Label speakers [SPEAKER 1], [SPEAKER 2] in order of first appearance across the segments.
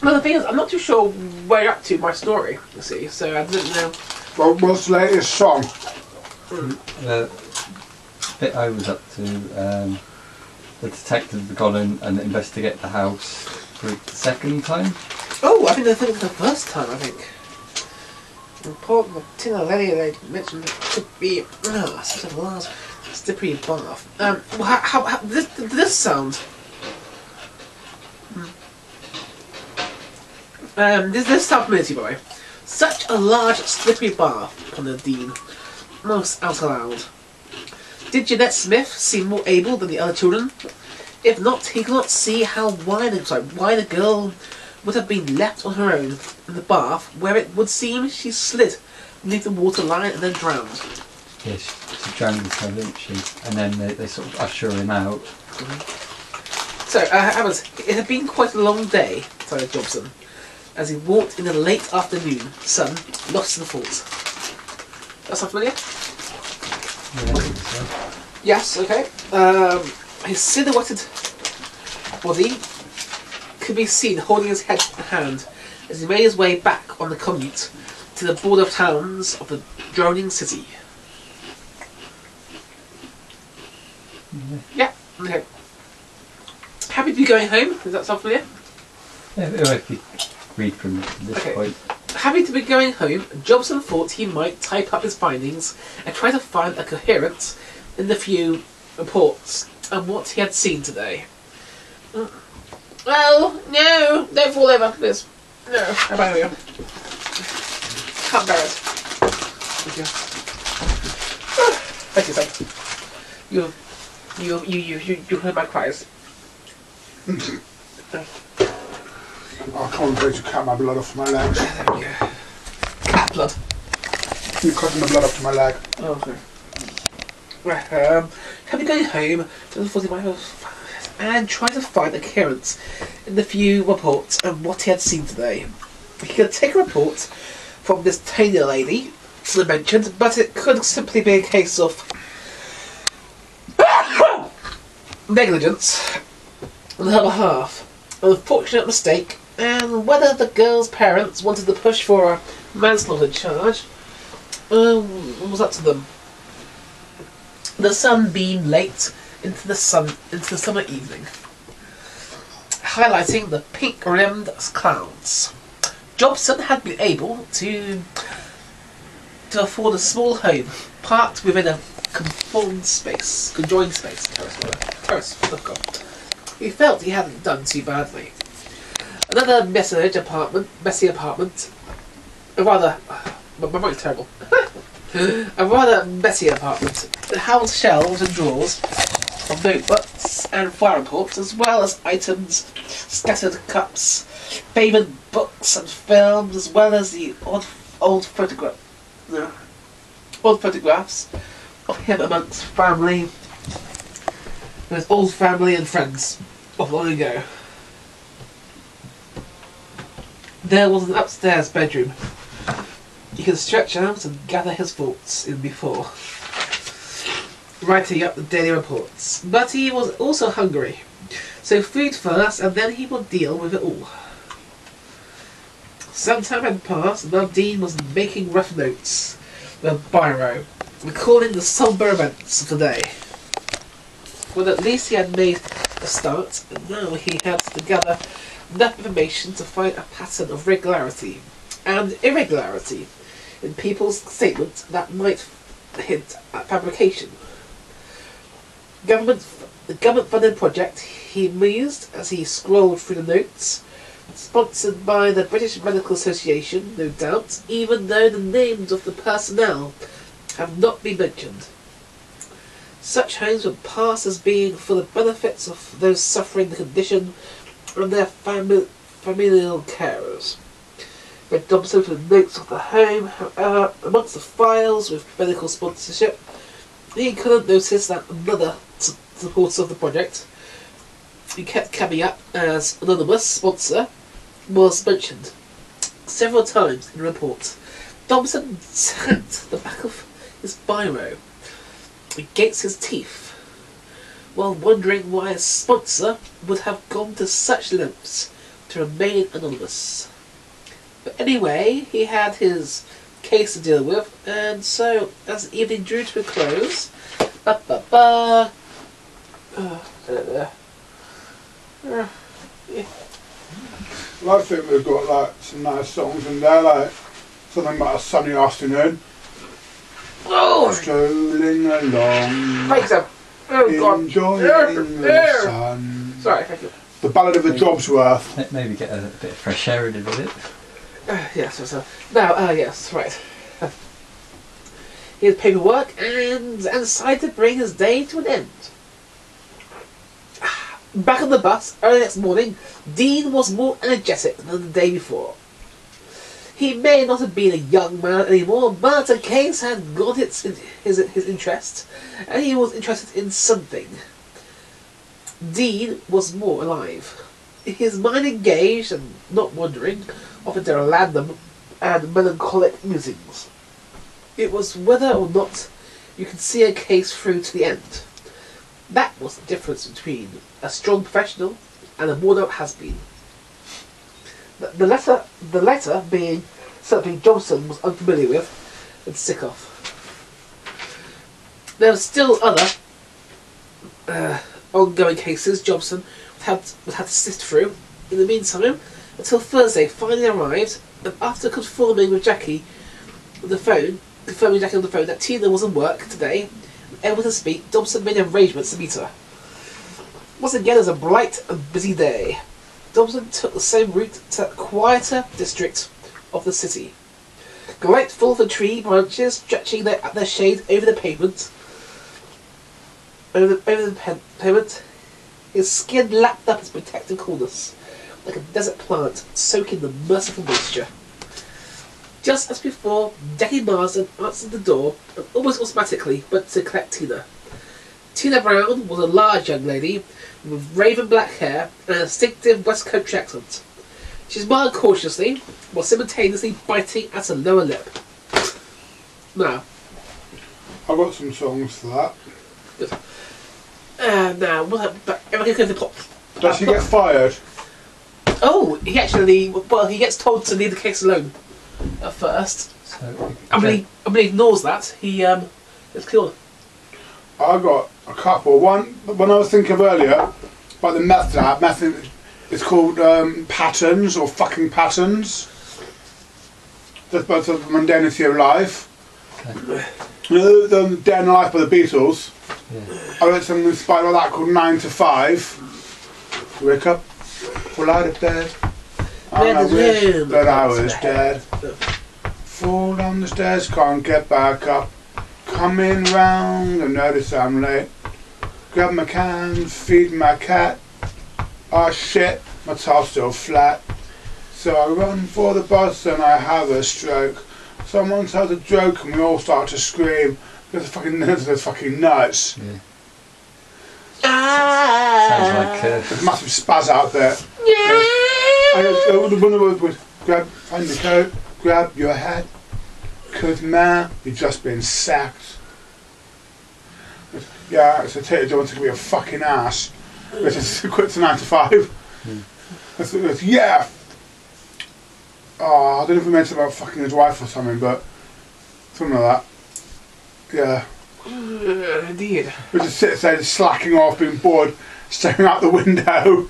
[SPEAKER 1] Well, the thing is, I'm not too sure where you're up to my story, you see, so I didn't know.
[SPEAKER 2] What was the latest song?
[SPEAKER 3] The bit I was up to, the detective had gone in and investigate the house for the second time.
[SPEAKER 1] Oh, I think the first time, I think. The Tina lady they mentioned it could be such a large slippery bath. How did this sound? This sound familiar to you, by the way. Such a large slippery bath, pondered the Dean, most out loud. Did Jeanette Smith seem more able than the other children? If not, he could not see why the girl would have been left on her own in the bath, where it would seem she slid beneath the water line and then drowned.
[SPEAKER 3] Yes, she drowned herself, didn't she? And then they sort of usher him out.
[SPEAKER 1] So, it had been quite a long day, decided Jobson, as he walked in the late afternoon sun, lost in thought. That sound familiar?
[SPEAKER 3] Yeah, I think so.
[SPEAKER 1] Yes, okay. His silhouetted body could be seen holding his head in hand as he made his way back on the commute to the border of towns of the droning city. Yeah, okay. Happy to be going home? Does that sound familiar?
[SPEAKER 3] Yeah, if you read from this point.
[SPEAKER 1] Happy to be going home, Jobson thought he might type up his findings and try to find a coherence in the few reports and what he had seen today. Well, no, don't fall over, please. No, how about you? Can't bear it. Thank you. Thank you, son. You heard my cries.
[SPEAKER 2] I can't wait to cut my blood off my legs.
[SPEAKER 1] There we go. Cat blood.
[SPEAKER 2] You're cutting the blood off my leg.
[SPEAKER 1] Oh, okay. Right, happy going home to the 40 miles and try to find a coherence in the few reports and what he had seen today. He could take a report from this Taylor lady, as I mentioned, but it could simply be a case of negligence on her behalf, an unfortunate mistake, and whether the girl's parents wanted to push for a manslaughter charge was up to them. The sun beamed late into the summer evening, highlighting the pink-rimmed clouds. Jobson had been able to afford a small home, parked within a conjoined space, terrace. Oh God. He felt he hadn't done too badly. Another messy apartment, a rather, my mind's terrible. A rather messy apartment. It housed shelves and drawers of notebooks and file reports, as well as items, scattered cups, favoured books and films, as well as the old photographs of him amongst family, and his old family and friends of long ago. There was an upstairs bedroom he could stretch out and gather his thoughts in before writing up the daily reports. But he was also hungry, so food first and then he would deal with it all. Some time had passed and Dean was making rough notes with a biro, recalling the sombre events of the day. Well, at least he had made a start, and now he had to gather enough information to find a pattern of regularity and irregularity in people's statements that might hint at fabrication. The government-funded project, he mused as he scrolled through the notes, sponsored by the British Medical Association, no doubt, even though the names of the personnel have not been mentioned. Such homes would pass as being for the benefits of those suffering the condition and their familial carers. Read Dobson for the notes of the home, however, amongst the files with medical sponsorship, he couldn't notice that another supporter of the project, who kept coming up as anonymous sponsor, was mentioned several times in the report. Dobson tapped the back of his biro. against his teeth, while wondering why his sponsor would have gone to such lengths to remain anonymous. But anyway, he had his case to deal with, and so as the evening drew to a close,
[SPEAKER 2] Well, I think we've got like some nice songs in there, like something about a sunny afternoon.
[SPEAKER 1] oh,
[SPEAKER 2] Strolling along,
[SPEAKER 1] thanks, Em. Oh God.
[SPEAKER 2] enjoying the sun.
[SPEAKER 1] Sorry, thank you.
[SPEAKER 2] The Ballad of the Jobsworth.
[SPEAKER 3] Maybe get a bit of fresh air in it, is it?
[SPEAKER 1] Yes, so. Now, yes, right. He had paperwork and decided to bring his day to an end. Back on the bus early next morning, Dean was more energetic than the day before. He may not have been a young man anymore, but the case had got his interest, and he was interested in something. Dean was more alive. His mind engaged and not wandering off into random and melancholic musings. It was whether or not you could see a case through to the end. That was the difference between a strong professional and a worn-out has-been. The latter being something Johnson was unfamiliar with and sick of. There were still other ongoing cases Johnson had to sift through. In the meantime, until Thursday finally arrived, and after confirming Jackie on the phone that Tina was at work today, able to speak, Dobson made arrangements to meet her. Once again, it was a bright and busy day. Dobson took the same route to a quieter district of the city. Great full of the tree branches stretching their shade over the pavement. Over the pavement, his skin lapped up its protective coolness, like a desert plant soaking the merciful moisture. Just as before, Jackie Marsden answered the door, almost automatically, but to collect Tina. Tina Brown was a large young lady with raven black hair and a distinctive West Country accent. She smiled cautiously, while simultaneously biting at her lower lip. Now,
[SPEAKER 2] I've got some songs for that.
[SPEAKER 1] good. Now, everything goes to pop.
[SPEAKER 2] Does he get fired?
[SPEAKER 1] Oh, he gets told to leave the case alone at first.
[SPEAKER 3] So,
[SPEAKER 1] And when he ignores that, he gets killed.
[SPEAKER 2] I got a couple. One, when I was thinking of earlier about the method, it's called patterns or fucking patterns. That's about the mundanity of life.
[SPEAKER 3] Okay.
[SPEAKER 2] You know the Day in the Life by the Beatles?
[SPEAKER 3] Yeah.
[SPEAKER 2] I read something inspired by that called 9 to 5. Wake up, fall out of bed. And I wish that I was dead. Fall down the stairs, can't get back up. Coming round and notice I'm late. Grab my can, feed my cat. Oh shit, my towel's still flat. So I run for the bus and I have a stroke. Someone tells a joke and we all start to scream. Because they're fucking nuts.
[SPEAKER 3] Yeah.
[SPEAKER 1] Ah!
[SPEAKER 3] Sounds like
[SPEAKER 2] There's a massive spaz out there. The one would find the coat, grab your hat. Cause man, you've just been sacked. Yeah, so Taylor Jones to be a fucking ass. Which is quit to 9 to 5. That's, yeah. Oh, I don't know if we mentioned about fucking his wife or something, but something like that. Yeah.
[SPEAKER 1] Indeed.
[SPEAKER 2] We just sit there just slacking off, being bored, staring out the window,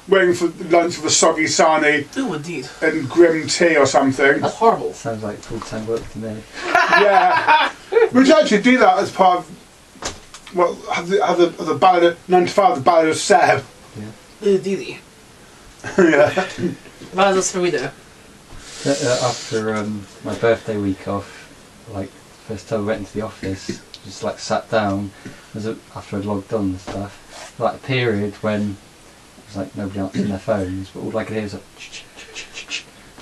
[SPEAKER 2] waiting for lunch with a soggy sarnie
[SPEAKER 1] Oh, indeed.
[SPEAKER 2] and grim tea or something.
[SPEAKER 1] That's horrible.
[SPEAKER 3] sounds like full-time work to me.
[SPEAKER 2] Yeah. We should actually do that as part of, well, have the ballad of 9 to 5, the ballad of Seb.
[SPEAKER 1] Indeed.
[SPEAKER 2] Yeah.
[SPEAKER 1] That's a Serena.
[SPEAKER 3] After my birthday week off, like first time I went into the office, just like sat down after I'd logged on and stuff. Like a period when it was like nobody answering their phones, but all I could hear was like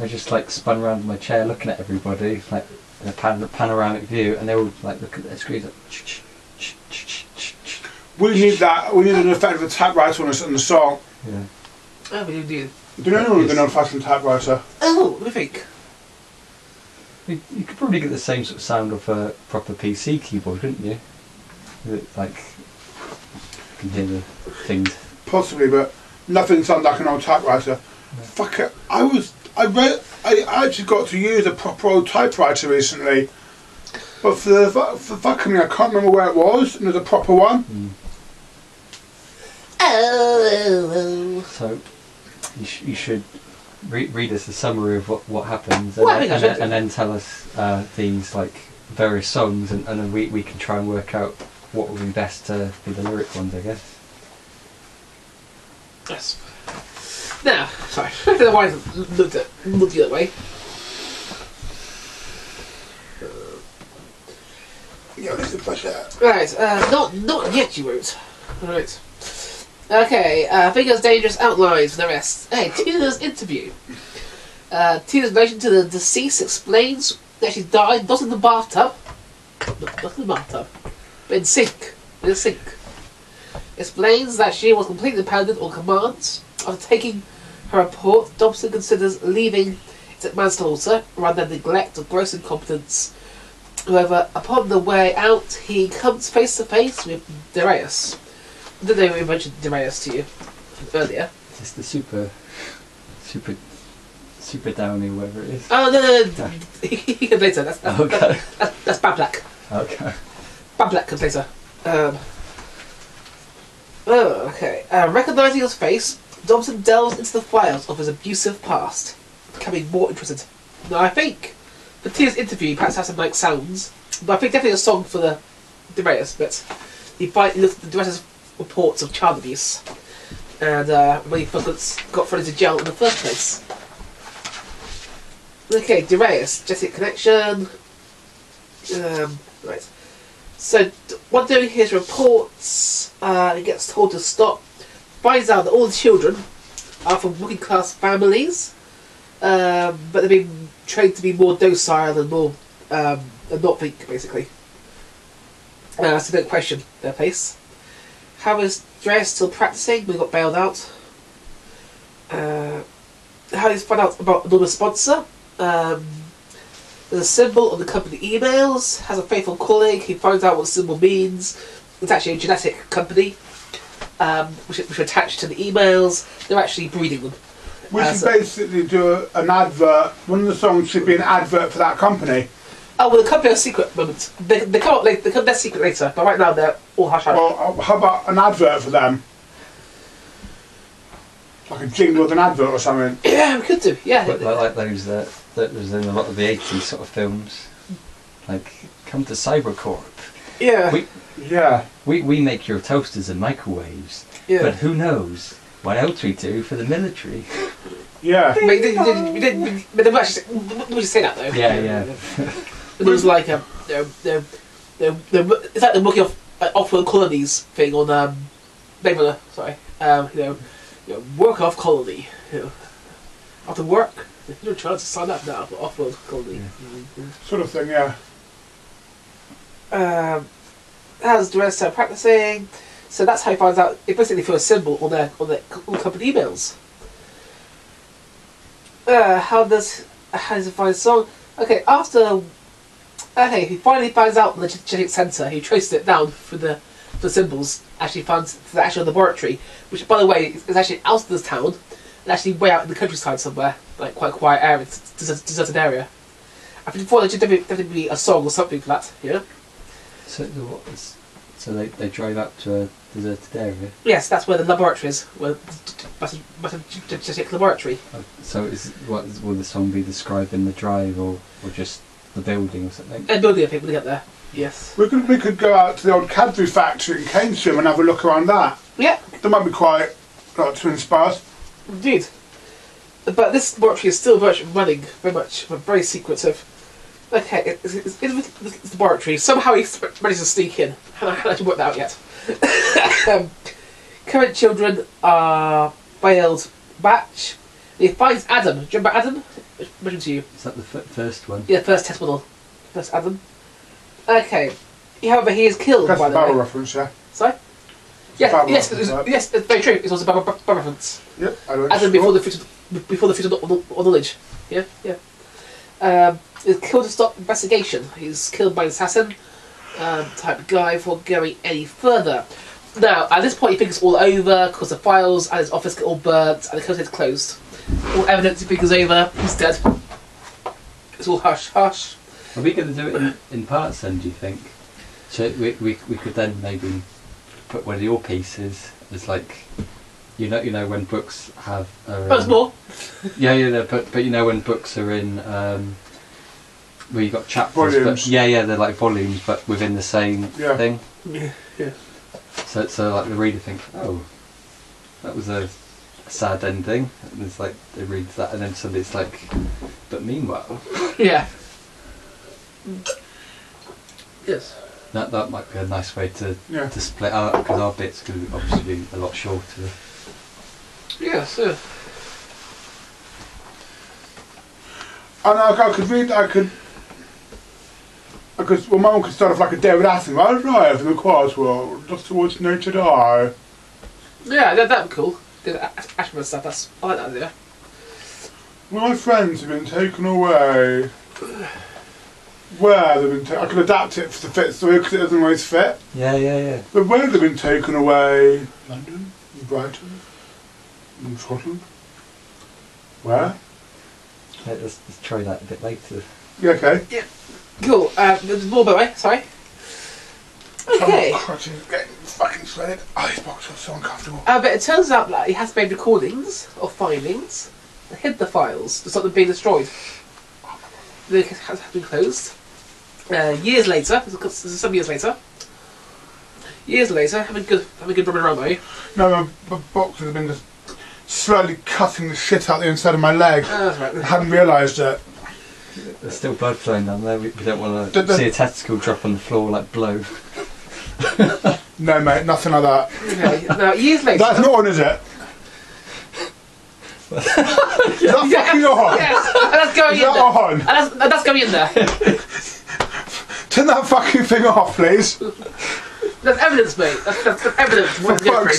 [SPEAKER 3] I just like spun around in my chair looking at everybody, like in a panoramic view, and they all like look at their screens like
[SPEAKER 2] We need that. We need an effect of a typewriter on the song.
[SPEAKER 3] yeah.
[SPEAKER 1] Oh, we indeed.
[SPEAKER 2] Do you know the old-fashioned typewriter?
[SPEAKER 1] Oh, let me think.
[SPEAKER 3] You could probably get the same sort of sound of a proper PC keyboard, couldn't you? Like, you can hear the things.
[SPEAKER 2] Possibly, but nothing sounds like an old typewriter. Fuck it. I actually got to use a proper old typewriter recently. But for fucking me, I can't remember where it was, and there's a proper one.
[SPEAKER 3] So, you should read us a summary of what happens, and then tell us these like various songs, and then we can try and work out what would be best to be the lyric ones, I guess.
[SPEAKER 1] Yes. Now, sorry, I don't know why I looked at you that way.
[SPEAKER 2] Yeah, let's push that.
[SPEAKER 1] Right, not yet, you won't. Right. Okay, Figures Dangerous outlines for the rest. Hey, Tina's interview. Tina's relation to the deceased explains that she died not in the bathtub, not in the bathtub, but in a sink. Explains that she was completely dependent on commands. After taking her report, Dobson considers leaving it at manslaughter rather than neglect or gross incompetence. However, upon the way out, he comes face to face with Darius. I don't know if we mentioned Darius to you earlier.
[SPEAKER 3] It's the super downy, whatever it is.
[SPEAKER 1] Oh no. He comes later. That's
[SPEAKER 3] okay.
[SPEAKER 1] That's Bad Black.
[SPEAKER 3] Okay.
[SPEAKER 1] Bad Black comes later. Okay. Recognising his face, Dobson delves into the files of his abusive past, becoming more interested. Now, I think for Tina's interview, he perhaps has some like sounds, but I think definitely a song for the Darius bit. He looks at the Darius' reports of child abuse, and when he got thrown into jail in the first place. Okay, Darius, genetic connection. Right. So, while doing his reports, he gets told to stop. Finds out that all the children are from working class families, but they've been trained to be more docile and more and not weak, basically. So don't question their pace. How is Darius still practicing? We got bailed out. How he's found out about another sponsor. There's a symbol on the company emails. Has a faithful colleague. He finds out what the symbol means. It's actually a genetic company, which are attached to the emails. They're actually breeding them.
[SPEAKER 2] We should basically do an advert. One of the songs should be an advert for that company.
[SPEAKER 1] Oh, well, the company are secret at the moment. They come up later. They come their secret later, but right now they're all hush hush.
[SPEAKER 2] Well, how about an advert for them? Like a jingle with an advert or something.
[SPEAKER 1] Yeah, we could do. Yeah,
[SPEAKER 3] like those that was in a lot of the 80s sort of films. Like, come to Cybercorp.
[SPEAKER 1] Yeah.
[SPEAKER 3] We make your toasters and microwaves. Yeah. But who knows what else we do for the military?
[SPEAKER 2] Yeah.
[SPEAKER 1] But we didn't actually say that though.
[SPEAKER 3] Yeah.
[SPEAKER 1] It was like it's like the working off-world colonies thing on Blade sorry. Work off colony. After work, there's no chance to sign up now for off-world colony.
[SPEAKER 2] Sort of thing, yeah.
[SPEAKER 1] As the rest are practicing, so that's how he finds out. It basically for a symbol on their company emails. How does he find a song? Okay, he finally finds out the genetic centre. He traced it down for the symbols. Actually found the actual laboratory, which by the way is actually out of this town, and actually way out in the countryside somewhere, like quite a quiet area, deserted area. I think before there should definitely be a song or something for that. Yeah.
[SPEAKER 3] So they drive up to a deserted area?
[SPEAKER 1] Yes, that's where the laboratory is, where the genetic laboratory.
[SPEAKER 3] So will the song be describing the drive or just the building or something?
[SPEAKER 1] A building, I think, we'll get there. Yes.
[SPEAKER 2] We could go out to the old Cadbury factory in Cambridgeshire and have a look around that.
[SPEAKER 1] Yeah.
[SPEAKER 2] That might be quite to inspire us.
[SPEAKER 1] Indeed. But this laboratory is still virtually running, very much, but very secretive. Okay, it's in the laboratory. Somehow he managed to sneak in. I haven't worked that out yet. Current children are failed batch. He finds Adam. Do you remember Adam? I mentioned to you.
[SPEAKER 3] Is that the first one?
[SPEAKER 1] Yeah, first test model. First Adam. Okay. However, he is killed.
[SPEAKER 2] That's
[SPEAKER 1] by
[SPEAKER 2] a barrel reference, yeah.
[SPEAKER 1] Sorry. Yes, it's very true. It's also a barrel reference.
[SPEAKER 2] Yeah, I know.
[SPEAKER 1] Adam before the fetal knowledge. Yeah. He's killed to stop investigation. He's killed by an assassin. type of guy before going any further. Now, at this point, he thinks it's all over because the files at his office get all burnt and the case is closed. All evidence he thinks is over. He's dead. It's all hush hush.
[SPEAKER 3] Are we going to do it in parts then? Do you think? So we could then maybe put one of your pieces as like, you know when books have.
[SPEAKER 1] More.
[SPEAKER 3] Yeah, but you know when books are in where you got chapters.
[SPEAKER 2] Volumes.
[SPEAKER 3] But, yeah, they're like volumes, but within the same thing.
[SPEAKER 1] Yeah.
[SPEAKER 3] So like the reader thinks, oh, that was a sad ending, and it's like they read that, and then suddenly it's like, but meanwhile.
[SPEAKER 1] Yeah. Yes.
[SPEAKER 3] That might be a nice way to split out, because our bit's going to obviously be a lot shorter.
[SPEAKER 1] Yes.
[SPEAKER 2] And I could read. Well, my one could start off like a David Attenborough. I arrive in the quiet world, just towards nature to eye.
[SPEAKER 1] Yeah, that'd be cool. Ashman stuff. I like that idea.
[SPEAKER 2] My friends have been taken away. Where they've been taken? I could adapt it to fit the story because it doesn't always fit.
[SPEAKER 3] Yeah.
[SPEAKER 2] But where they've been taken away? London, Brighton, Scotland. Where?
[SPEAKER 3] Yeah, let's try that a bit later.
[SPEAKER 2] Yeah, okay.
[SPEAKER 1] Yeah. Cool. There's more, by the way. Sorry. Okay.
[SPEAKER 2] I'm getting fucking sweated. Oh, this box feels so uncomfortable.
[SPEAKER 1] But it turns out that he has made recordings of findings and hid the files to stop them being destroyed. The case has been closed. Years later, this is some years later. Having good rubbing around by you.
[SPEAKER 2] No, my boxes have been just slowly cutting the shit out the inside of my leg.
[SPEAKER 1] That's right.
[SPEAKER 2] I hadn't realised it.
[SPEAKER 3] There's still blood flowing down there. We don't want to see a testicle drop on the floor like blow.
[SPEAKER 2] No, mate, nothing like that.
[SPEAKER 1] Okay. Now, years later.
[SPEAKER 2] That's not on, is it? Is that fucking on?
[SPEAKER 1] Yes, and that's going
[SPEAKER 2] Is
[SPEAKER 1] in
[SPEAKER 2] that
[SPEAKER 1] there.
[SPEAKER 2] on?
[SPEAKER 1] And that's going in there.
[SPEAKER 2] Turn that fucking thing off, please.
[SPEAKER 1] That's evidence, mate. That's evidence.
[SPEAKER 2] For fuck's